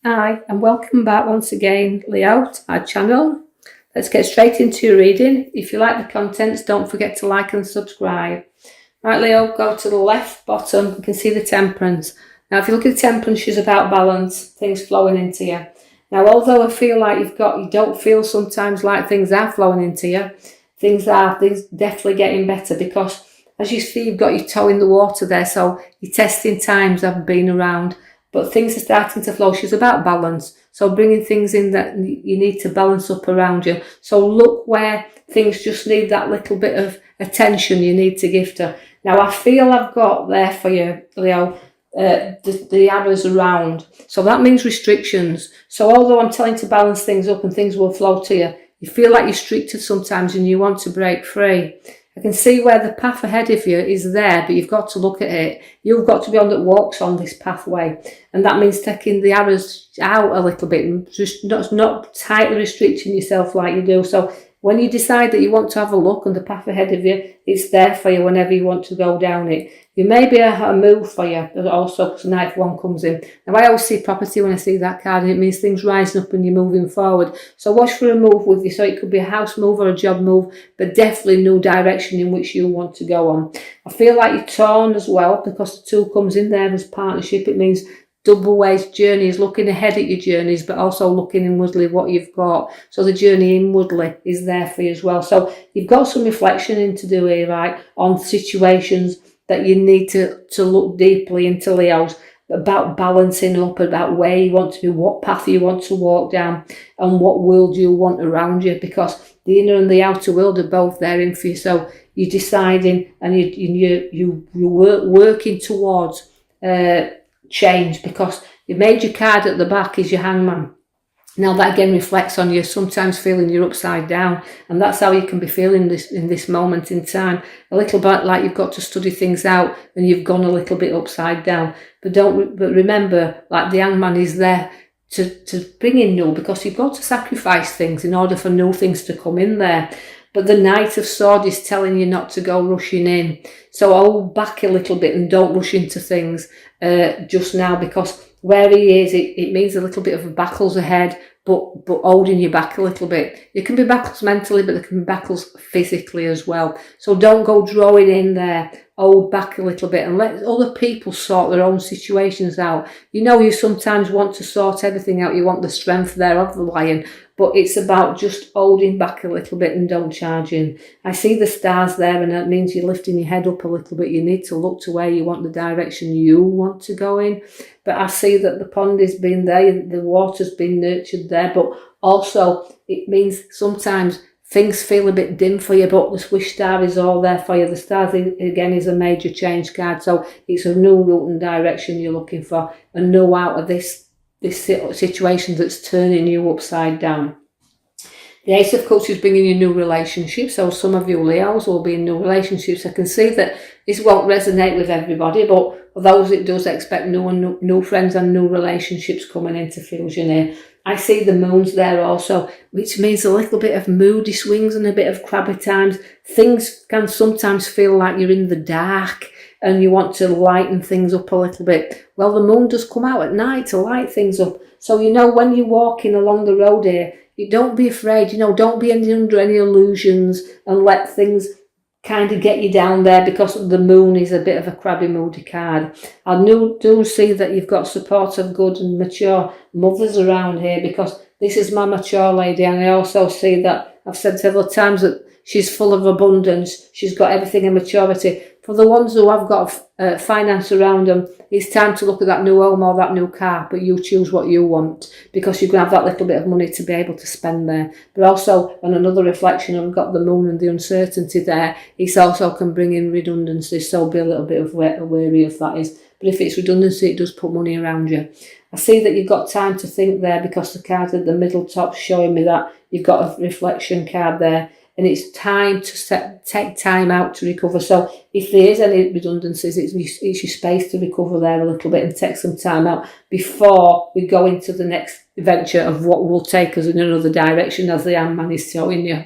Hi, and welcome back once again, Leo, to my channel. Let's get straight into your reading. If you like the contents, don't forget to like and subscribe. Right, Leo, go to the left bottom. You can see the temperance. Now, if you look at the temperance, she's about balance, things flowing into you. Now, although I feel like you don't feel sometimes like things are flowing into you. Things definitely getting better because, as you see, you've got your toe in the water there. So your testing times have been around. But things are starting to flow. She's about balance. So bringing things in that you need to balance up around you. So look where things just need that little bit of attention you need to give to. Now, I feel I've got there for you, Leo, the arrows around. So that means restrictions. So although I'm telling you to balance things up and things will flow to you, you feel like you're restricted sometimes and you want to break free. I can see where the path ahead of you is there, but you've got to look at it. You've got to be on that walks on this pathway. And that means taking the arrows out a little bit and just not tightly restricting yourself like you do. So when you decide that you want to have a look on the path ahead of you, it's there for you whenever you want to go down it. There may be a move for you also because the ninth one comes in. Now, I always see property when I see that card, and it means things rising up and you're moving forward. So watch for a move with you. So it could be a house move or a job move, but definitely new direction in which you want to go on. I feel like you're torn as well because the two comes in there as partnership. It means double ways journeys, looking ahead at your journeys, but also looking inwardly what you've got. So the journey inwardly is there for you as well. So you've got some reflection in to do here, right, on situations that you need to look deeply into, Leos, about balancing up, about where you want to be, what path you want to walk down, and what world you want around you, because the inner and the outer world are both there in for you. So you're deciding and you're working towards change, because your major card at the back is your hangman. Now that again reflects on you sometimes feeling you're upside down, and that's how you can be feeling this in this moment in time. A little bit like you've got to study things out and you've gone a little bit upside down. But remember, like the hangman is there to bring in new, because you've got to sacrifice things in order for new things to come in there. But the Knight of Swords is telling you not to go rushing in. So hold back a little bit and don't rush into things just now, because where he is, it means a little bit of battles ahead, but holding you back a little bit. There can be battles mentally, but there can be battles physically as well. So don't go drawing in there. Hold back a little bit and let other people sort their own situations out. You know, you sometimes want to sort everything out. You want the strength there of the lion, but it's about just holding back a little bit and don't charge in. I see the stars there, and that means you're lifting your head up a little bit. You need to look to where you want, the direction you want to go in. But I see that the pond has been there, the water's been nurtured there, but also it means sometimes things feel a bit dim for you, but the wish star is all there for you. The stars, again, is a major change card. So it's a new route and direction you're looking for, a new out of this situation that's turning you upside down. The Ace of Cups is bringing you new relationships. So some of you Leos will be in new relationships. I can see that this won't resonate with everybody, but for those it does, expect new friends and new relationships coming into fusion here. I see the moons there also, which means a little bit of moody swings and a bit of crabby times. Things can sometimes feel like you're in the dark and you want to lighten things up a little bit. Well, the moon does come out at night to light things up. So, you know, when you're walking along the road here, you don't be afraid, don't be under any illusions and let things kind of get you down there, because the moon is a bit of a crabby, moody card. I do see that you've got support of good and mature mothers around here, because this is my mature lady, and I also see that I've said several times that she's full of abundance. She's got everything in maturity. For the ones who have got finance around them, it's time to look at that new home or that new car, but you choose what you want, because you're going to have that little bit of money to be able to spend there. But also, on another reflection, I've got the moon and the uncertainty there. It also can bring in redundancy, so be a little bit of wary of that is. But if it's redundancy, it does put money around you. I see that you've got time to think there, because the card at the middle top showing me that you've got a reflection card there. And it's time to take time out to recover. So if there is any redundancies, it's your space to recover there a little bit and take some time out before we go into the next venture of what will take us in another direction, as the Ant-Man is showing you.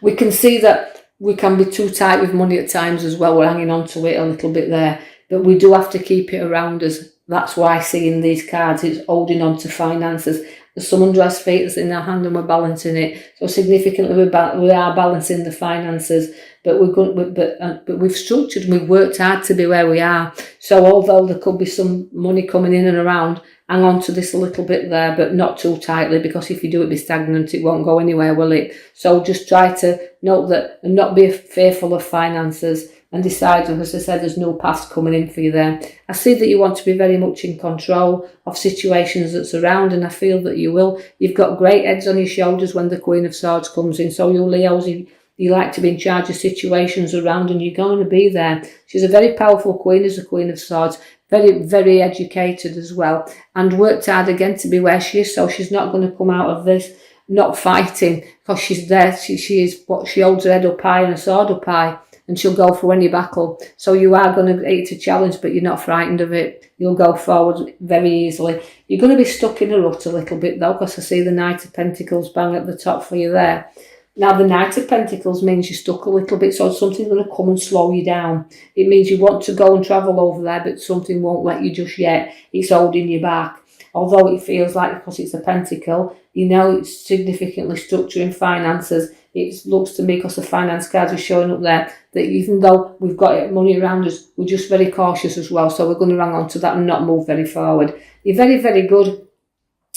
We can see that we can be too tight with money at times as well. We're hanging on to it a little bit there. But we do have to keep it around us that's why I see in these cards it's holding on to finances. There's someone who has fate in their hand and we're balancing it. So significantly we are balancing the finances, but we've structured and we've worked hard to be where we are. So although there could be some money coming in and around, hang on to this a little bit there, but not too tightly, because if you do it be stagnant, it won't go anywhere, will it? So just try to note that and not be fearful of finances, and decide, as I said, there's no past coming in for you there. I see that you want to be very much in control of situations that's around, and I feel that you will. You've got great heads on your shoulders when the Queen of Swords comes in. So you Leos, you like to be in charge of situations around, and you're going to be there. She's a very powerful queen as the Queen of Swords. Very, very educated as well, and worked hard again to be where she is. So she's not going to come out of this not fighting, because she's there. She is what she holds her head up high and a sword up high, and she'll go for any battle. So you are going to hate a challenge, but you're not frightened of it. You'll go forward very easily. You're going to be stuck in a rut a little bit though, because I see the Knight of Pentacles bang at the top for you there. Now the Knight of Pentacles means you're stuck a little bit, so something's going to come and slow you down. It means you want to go and travel over there, but something won't let you just yet. It's holding you back. Although it feels like, because it's a pentacle, you know it's significantly structuring finances. It looks to me, because the finance cards are showing up there, that even though we've got money around us, we're just very cautious as well. So we're going to hang on to that and not move very forward. You're very, very good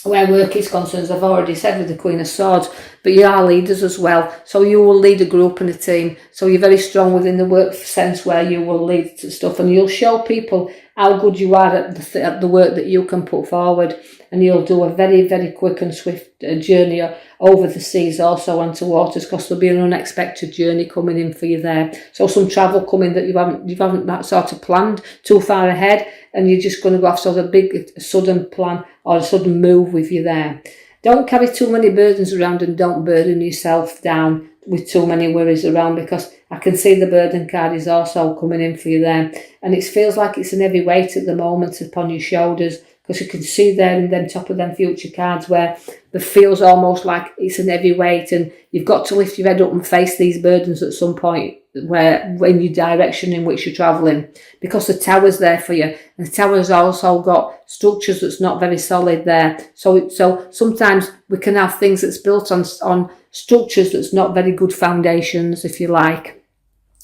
where work is concerned, I've already said, with the Queen of Swords, but you are leaders as well. So you will lead a group and a team. So you're very strong within the work sense, where you will lead stuff, and you'll show people how good you are at the work that you can put forward. And you'll do a very, very quick and swift journey over the seas also onto waters, because there'll be an unexpected journey coming in for you there. So some travel coming that you haven't that sort of planned too far ahead, and you're just going to go off sort of a big sudden plan or a sudden move with you there. Don't carry too many burdens around, and don't burden yourself down with too many worries around, because I can see the burden card is also coming in for you there, and it feels like it's an heavy weight at the moment upon your shoulders, because you can see there in them top of them future cards where it feels almost like it's an heavy weight, and you've got to lift your head up and face these burdens at some point where in your direction in which you're travelling, because the tower's there for you, and the tower's also got structures that's not very solid there. So sometimes we can have things that's built on structures that's not very good foundations, if you like.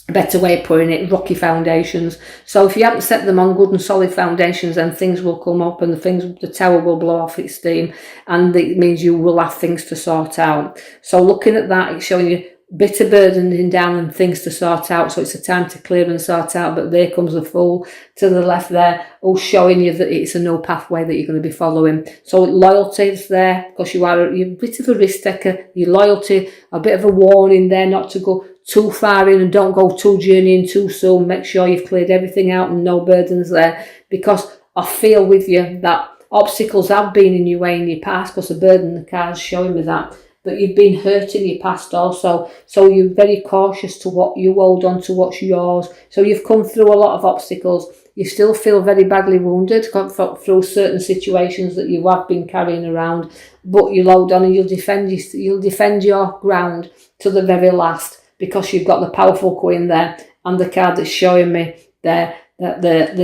A better way of putting it, rocky foundations. So if you haven't set them on good and solid foundations, then things will come up, and the tower will blow off its steam, and it means you will have things to sort out. So looking at that, it's showing you bit of burdening down and things to sort out. So it's a time to clear and sort out. But there comes the Fool to the left there, all showing you that it's a no pathway that you're going to be following. So loyalty is there, because you're a bit of a risk taker. Your loyalty, a bit of a warning there not to go too far in, and don't go too journeying too soon. Make sure you've cleared everything out and no burdens there, because I feel with you that obstacles have been in your way in your past, because the burden, the card's showing me that. But you've been hurt in your past also. So you're very cautious to what you hold on to, what's yours. So you've come through a lot of obstacles. You still feel very badly wounded through certain situations that you have been carrying around. But you'll hold on and you'll defend your ground to the very last, because you've got the powerful Queen there, and the card that's showing me there, the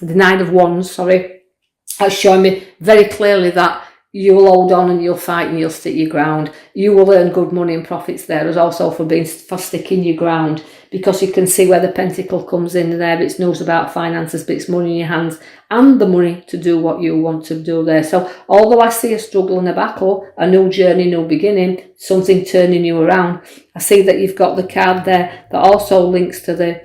Nine of Wands, that's showing me very clearly that you'll hold on and you'll fight and you'll stick your ground. You will earn good money and profits there, as also for sticking your ground, because you can see where the pentacle comes in there. It's knows about finances, but it's money in your hands and the money to do what you want to do there. So although I see a struggle and a battle, a new journey, new beginning, something turning you around, I see that you've got the card there that also links to the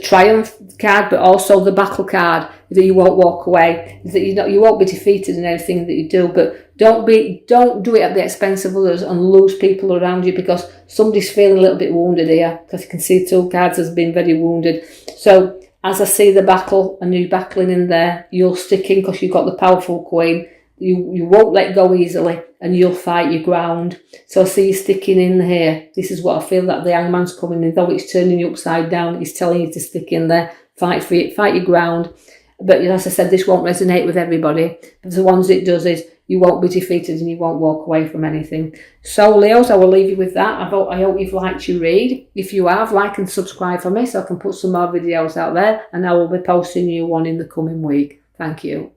Triumph card, but also the battle card, that you won't walk away, that you won't be defeated in anything that you do. But don't do it at the expense of others and lose people around you, because somebody's feeling a little bit wounded here, because you can see two cards has been very wounded. So as I see the battle and you battling in there, you'll stick in, because you've got the powerful Queen. You won't let go easily, and you'll fight your ground. So I see you sticking in here. This is what I feel, that the Hangman's coming in, though it's turning you upside down. He's telling you to stick in there, fight for it, fight your ground. But as I said, this won't resonate with everybody. But the ones it does is you won't be defeated and you won't walk away from anything. So Leos, I will leave you with that. I hope you've liked your read. If you have, like and subscribe for me so I can put some more videos out there, and I will be posting you one in the coming week. Thank you.